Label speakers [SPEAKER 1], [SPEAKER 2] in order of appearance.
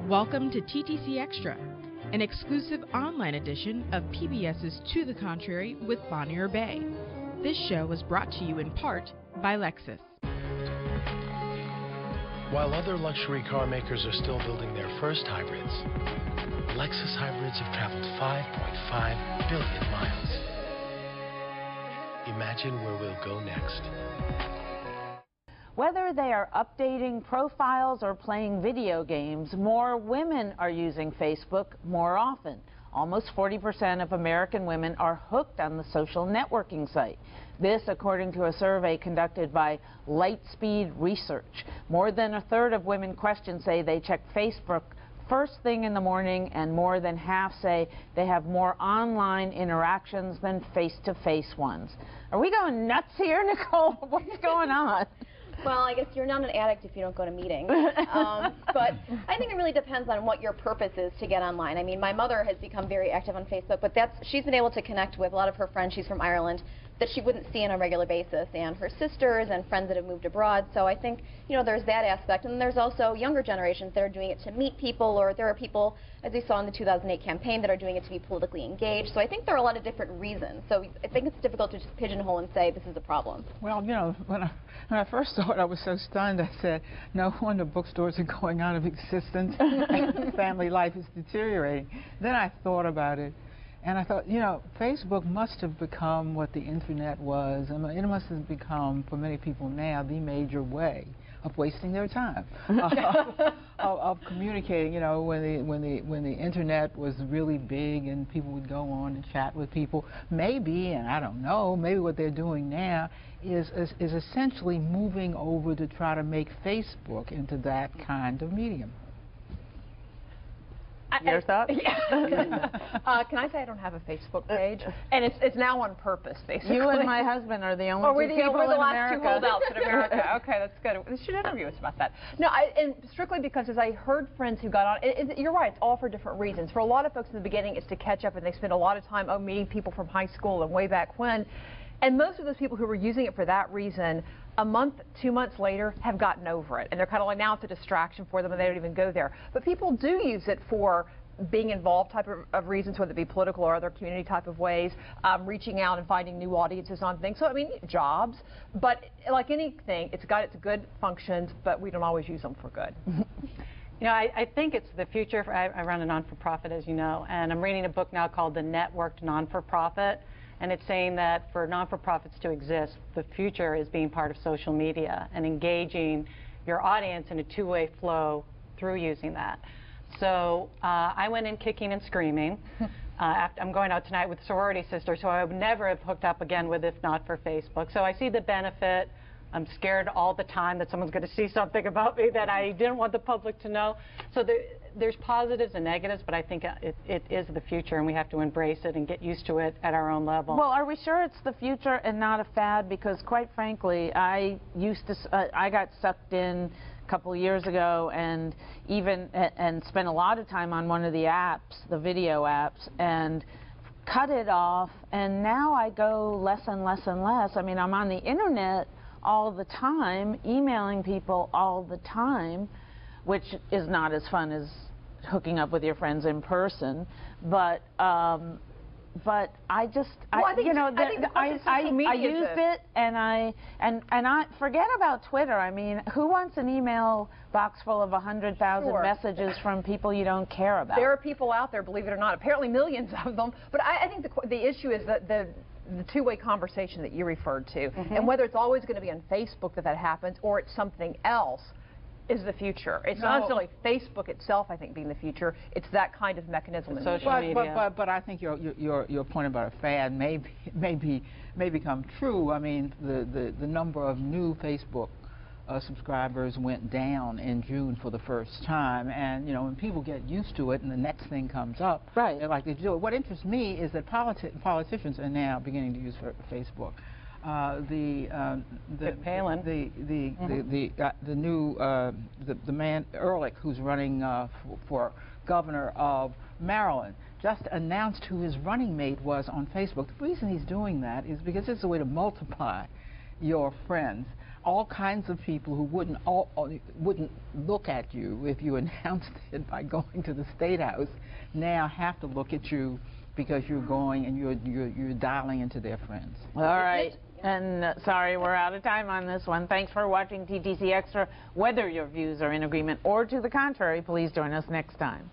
[SPEAKER 1] Welcome to TTC Extra, an exclusive online edition of PBS's To the Contrary with Bonnier Bay. This show was brought to you in part by Lexus.
[SPEAKER 2] While other luxury car makers are still building their first hybrids, Lexus hybrids have traveled 5.5 billion miles. Imagine where we'll go next.
[SPEAKER 3] Whether they are updating profiles or playing video games, more women are using Facebook more often. Almost 40% of American women are hooked on the social networking site. This, according to a survey conducted by Lightspeed Research. More than a third of women questioned say they check Facebook first thing in the morning, and more than half say they have more online interactions than face-to-face ones. Are we going nuts here, Nicole? What's going on?
[SPEAKER 4] Well, I guess you're not an addict if you don't go to meetings. But I think it really depends on what your purpose is to get online. I mean, my mother has become very active on Facebook, but she's been able to connect with a lot of her friends. She's from Ireland, that she wouldn't see on a regular basis, and her sisters and friends that have moved abroad. So I think, you know, there's that aspect. And there's also younger generations that are doing it to meet people, or there are people, as we saw in the 2008 campaign, that are doing it to be politically engaged. So I think there are a lot of different reasons. So I think it's difficult to just pigeonhole and say this is a problem.
[SPEAKER 5] Well, you know, when I first saw it, I was so stunned. I said, no wonder bookstores are going out of existence and family life is deteriorating. Then I thought about it. And I thought, you know, Facebook must have become what the internet was. I mean, it must have become, for many people now, the major way of wasting their time, of communicating. You know, when the internet was really big and people would go on and chat with people, maybe, and I don't know, maybe what they're doing now is essentially moving over to try to make Facebook into that kind of medium.
[SPEAKER 3] Your thoughts?
[SPEAKER 6] Can I say I don't have a Facebook page? And it's now on purpose, basically.
[SPEAKER 3] You and my husband are the only two people
[SPEAKER 6] we're the
[SPEAKER 3] in
[SPEAKER 6] last
[SPEAKER 3] America.
[SPEAKER 6] two holdouts in America. Okay, that's good. They should interview us about that. No, and strictly because as I heard friends who got on, you're right, it's all for different reasons. For a lot of folks in the beginning, it's to catch up, and they spend a lot of time meeting people from high school and way back when. And most of those people who were using it for that reason, a month, 2 months later, have gotten over it. And they're kind of like, now it's a distraction for them, and they don't even go there. But people do use it for being involved type of reasons, whether it be political or other community type of ways, reaching out and finding new audiences on things. So, I mean, jobs. But like anything, it's got its good functions, but we don't always use them for good.
[SPEAKER 7] You know, I think it's the future. I run a non-for-profit, as you know, and I'm reading a book now called The Networked Non-for-Profit. And it's saying that for non-for-profits to exist, the future is being part of social media and engaging your audience in a two-way flow through using that. So I went in kicking and screaming. I'm going out tonight with sorority sisters, so I would never have hooked up again with if not for Facebook. So I see the benefit. I'm scared all the time that someone's going to see something about me that I didn't want the public to know. So there's positives and negatives, but I think it is the future, and we have to embrace it and get used to it at our own level.
[SPEAKER 3] Well, are we sure it's the future and not a fad? Because quite frankly, I got sucked in a couple of years ago and spent a lot of time on one of the apps, the video apps, and cut it off, and now I go less and less and less. I mean, I'm on the internet all the time, emailing people all the time, which is not as fun as hooking up with your friends in person, but I just, you know, I used it, and I forget about Twitter. I mean, who wants an email box full of 100,000 messages from people you don't care about?
[SPEAKER 6] There are people out there, believe it or not, apparently millions of them. But I think the issue is that the two-way conversation that you referred to, and whether it's always going to be on Facebook that happens or it's something else, is the future. It's not necessarily Facebook itself, I think, being the future. It's that kind of mechanism.
[SPEAKER 7] Social media.
[SPEAKER 5] But I think your point about a fad may become true. I mean, the number of new Facebook subscribers went down in June for the first time, and you know, when people get used to it and the next thing comes up,
[SPEAKER 3] right,
[SPEAKER 5] they're like they do it. What interests me is that politicians are now beginning to use Facebook. The man Ehrlich, who's running for governor of Maryland, just announced who his running mate was on Facebook. The reason he's doing that is because it's a way to multiply your friends. all kinds of people who wouldn't look at you if you announced it by going to the State House now have to look at you because you're going and you're dialing into their friends.
[SPEAKER 3] All right. And sorry, we're out of time on this one. Thanks for watching TTC Extra. Whether your views are in agreement or to the contrary, please join us next time.